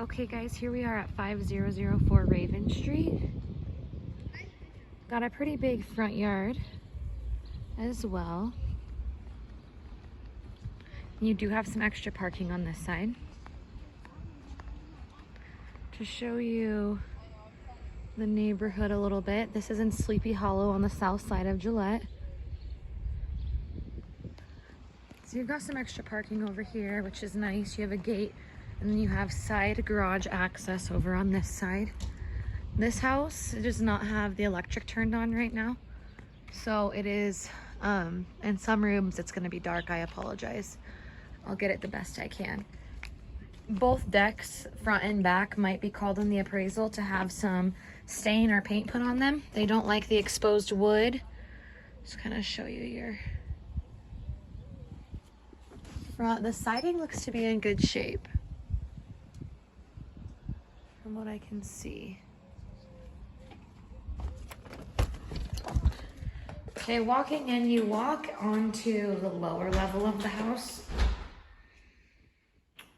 Okay guys, here we are at 5004 Raven Street. Got a pretty big front yard as well. You do have some extra parking on this side. To show you the neighborhood a little bit, this is in Sleepy Hollow on the south side of Gillette. So you've got some extra parking over here, which is nice. You have a gate, and then you have side garage access over on this side. This house does not have the electric turned on right now. So it is, in some rooms it's gonna be dark, I apologize. I'll get it the best I can. Both decks, front and back, might be called in the appraisal to have some stain or paint put on them. They don't like the exposed wood. Just kind of show you your front. The siding looks to be in good shape from what I can see. Okay, walking in, you walk onto the lower level of the house.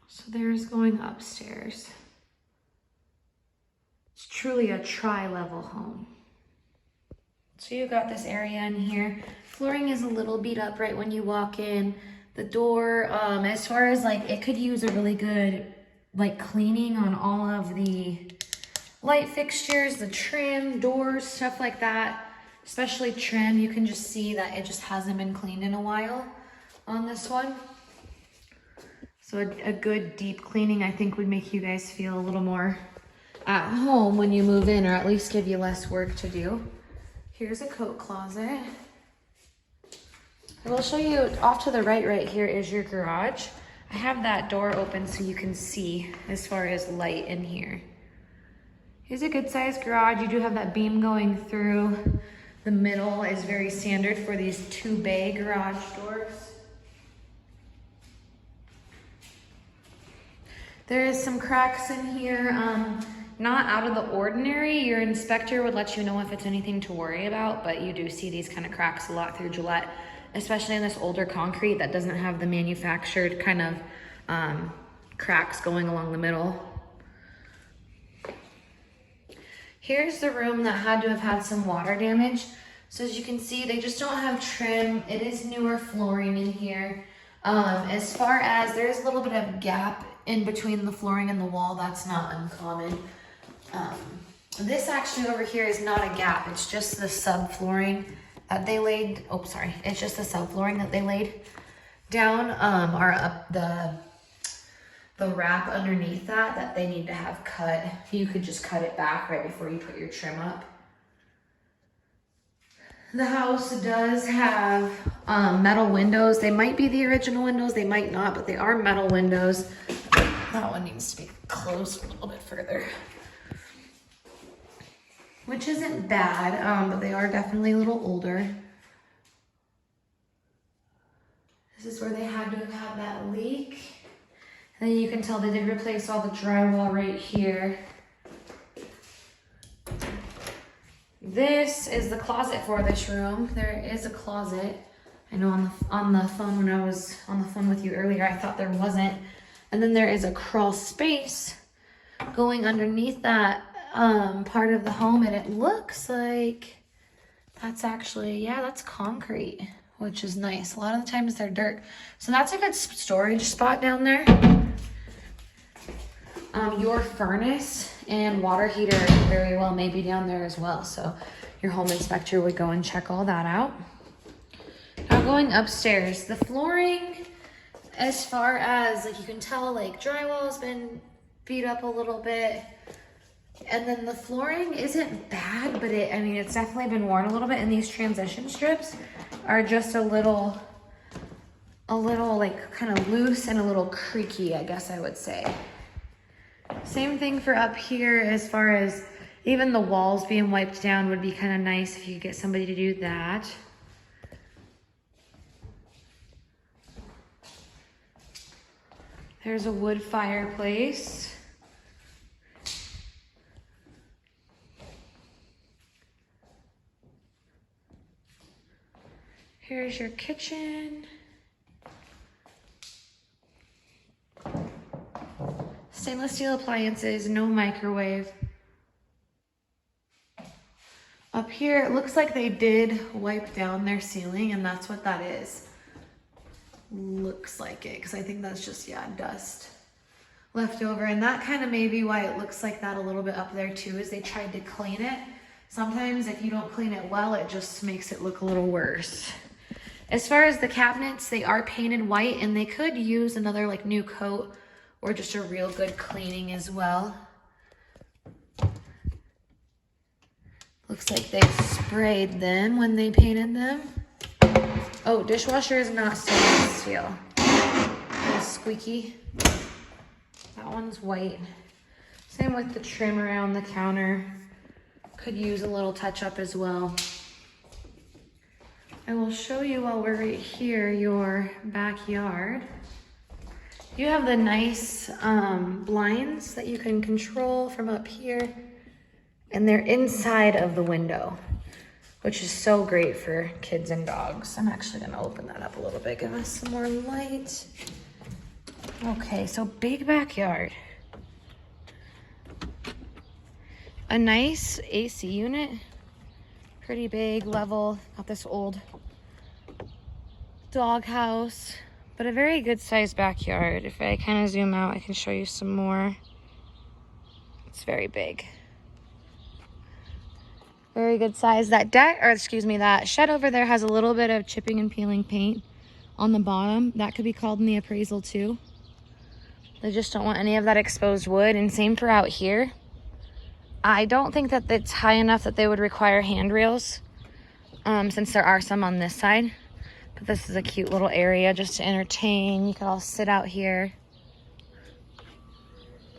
So there's going upstairs. It's truly a tri-level home. So you got this area in here. Flooring is a little beat up right when you walk in. The door, as far as like, it could use a really good like cleaning on all of the light fixtures, the trim, doors, stuff like that. Especially trim, you can just see that it just hasn't been cleaned in a while on this one. So a good deep cleaning, I think, would make you guys feel a little more at home when you move in, or at least give you less work to do. Here's a coat closet. I will show you off to the right here is your garage. I have that door open so you can see as far as light in here. Here's a good sized garage. You do have that beam going through. The middle is very standard for these 2-bay garage doors. There is some cracks in here, not out of the ordinary. Your inspector would let you know if it's anything to worry about, but you do see these kind of cracks a lot through Gillette, especially in this older concrete that doesn't have the manufactured kind of cracks going along the middle. Here's the room that had to have had some water damage. So as you can see, they just don't have trim. It is newer flooring in here. As far as there's a little bit of gap in between the flooring and the wall, that's not uncommon. This actually over here is not a gap. It's just the subflooring that they laid. Oh, sorry. It's just the subflooring that they laid down, or up the wrap underneath that they need to have cut. You could just cut it back right before you put your trim up. The house does have metal windows. They might be the original windows, they might not, but they are metal windows. That one needs to be closed a little bit further, which isn't bad, but they are definitely a little older. This is where they had to have that leak. And then you can tell they did replace all the drywall right here. This is the closet for this room. There is a closet. I know on the phone, when I was on the phone with you earlier, I thought there wasn't. And then there is a crawl space going underneath that part of the home, and it looks like that's actually, yeah, that's concrete, which is nice. A lot of the times they're dirt. So that's a good storage spot down there. Your furnace and water heater very well may be down there as well. So your home inspector would go and check all that out. Now going upstairs, the flooring, as far as like you can tell, like drywall has been beat up a little bit. And then the flooring isn't bad, but I mean, it's definitely been worn a little bit. And these transition strips are just a little like kind of loose and a little creaky, I guess I would say. Same thing for up here, as far as even the walls being wiped down would be kind of nice if you could get somebody to do that. There's a wood fireplace. Here's your kitchen. Stainless steel appliances, no microwave. Up here, it looks like they did wipe down their ceiling, and that's what that is. Looks like it, because I think that's just, yeah, dust left over. And that kind of may be why it looks like that a little bit up there too, is they tried to clean it. Sometimes if you don't clean it well, it just makes it look a little worse. As far as the cabinets, they are painted white, and they could use another like new coat or just a real good cleaning as well. Looks like they sprayed them when they painted them. Oh, dishwasher is not stainless steel. It's squeaky. That one's white. Same with the trim around the counter. Could use a little touch up as well. I will show you while we're right here your backyard. You have the nice blinds that you can control from up here, and they're inside of the window, which is so great for kids and dogs. I'm actually gonna open that up a little bit, give us some more light. Okay, so big backyard. A nice AC unit, pretty big, level, got this old dog house, but a very good sized backyard. If I kind of zoom out, I can show you some more. It's very big. Very good size. That deck, or excuse me, that shed over there has a little bit of chipping and peeling paint on the bottom. That could be called in the appraisal too. They just don't want any of that exposed wood, and same for out here. I don't think that it's high enough that they would require handrails, since there are some on this side. But this is a cute little area just to entertain. You could all sit out here.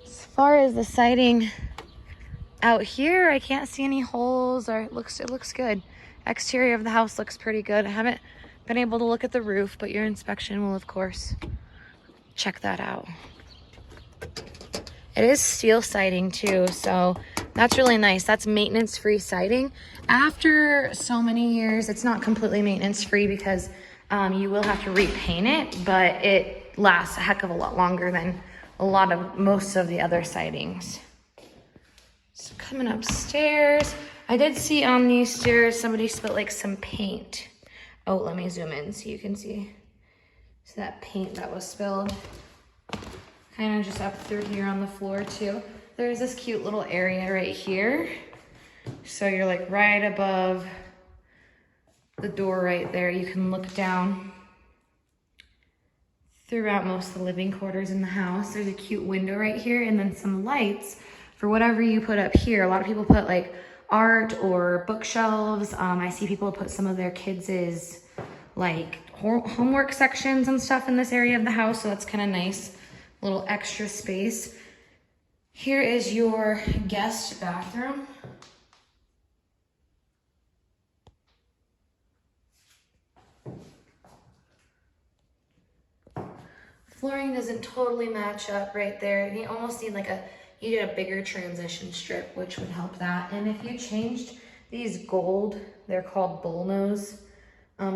As far as the siding out here, I can't see any holes, or it looks good. Exterior of the house looks pretty good. I haven't been able to look at the roof, but your inspection will of course check that out. It is steel siding too, so that's really nice. That's maintenance-free siding. After so many years, it's not completely maintenance-free because you will have to repaint it, but it lasts a heck of a lot longer than most of the other sidings. So coming upstairs, I did see on these stairs somebody spilled like some paint. Oh, let me zoom in so you can see that paint that was spilled. Kind of just up through here on the floor too. There's this cute little area right here. So you're like right above the door right there. You can look down throughout most of the living quarters in the house. There's a cute window right here, and then some lights for whatever you put up here. A lot of people put like art or bookshelves. I see people put some of their kids' like homework sections and stuff in this area of the house, so that's kind of nice. Little extra space. Here is your guest bathroom. Flooring doesn't totally match up right there. You almost need like you need a bigger transition strip, which would help that. And if you changed these gold, they're called bullnose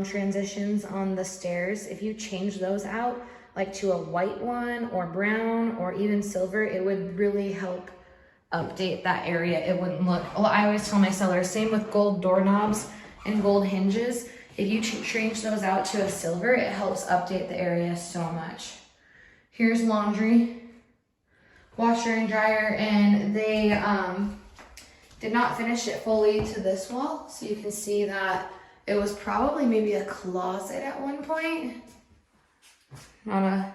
transitions on the stairs, if you change those out, like to a white one or brown or even silver, it would really help update that area. It wouldn't look, I always tell my sellers, same with gold doorknobs and gold hinges. If you change those out to a silver, it helps update the area so much. Here's laundry, washer and dryer, and they did not finish it fully to this wall. So you can see that it was probably maybe a closet at one point. Not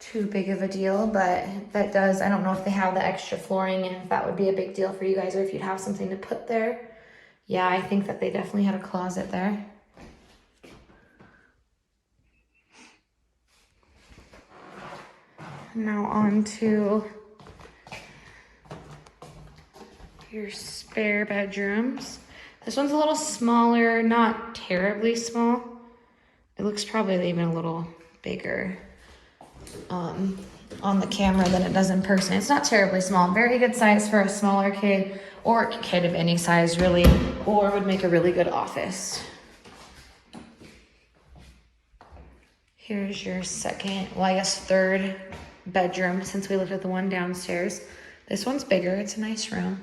too big of a deal, but that does, I don't know if they have the extra flooring and if that would be a big deal for you guys, or if you'd have something to put there. Yeah, I think that they definitely had a closet there. Now on to your spare bedrooms. This one's a little smaller, not terribly small. It looks probably even a little bigger on the camera than it does in person. It's not terribly small, very good size for a smaller kid, or a kid of any size really, or would make a really good office. Here's your second, well I guess third bedroom since we looked at the one downstairs. This one's bigger. It's a nice room.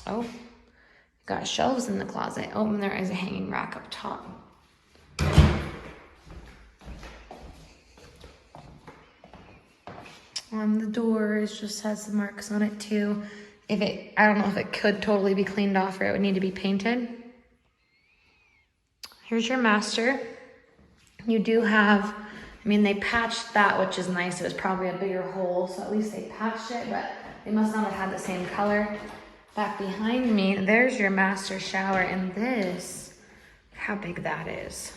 Oh, got shelves in the closet. Oh, and there is a hanging rack up top. The doors just has the marks on it too. I don't know if it could totally be cleaned off or it would need to be painted. Here's your master. You do have, they patched that, which is nice. It was probably a bigger hole, so at least they patched it, but they must not have had the same color. Back behind me, there's your master shower, and this, how big that is.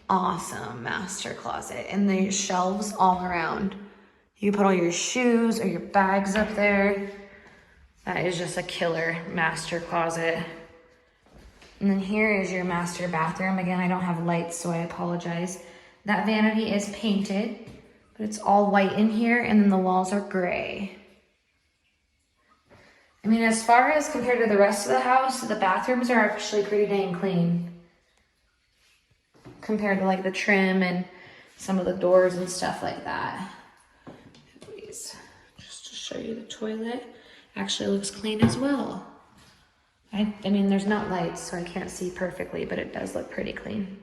Awesome master closet, and there's shelves all around. You put all your shoes or your bags up there. That is just a killer master closet. And then here is your master bathroom. Again, I don't have lights, so I apologize. That vanity is painted, but it's all white in here, and then the walls are gray. As far as compared to the rest of the house, the bathrooms are actually pretty dang clean. Compared to like the trim and some of the doors and stuff like that. Just to show you the toilet. Actually looks clean as well. There's not lights, so I can't see perfectly, but it does look pretty clean.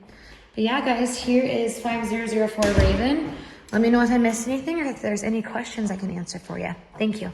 But yeah, guys, here is 5004 Raven. Let me know if I missed anything or if there's any questions I can answer for you. Thank you.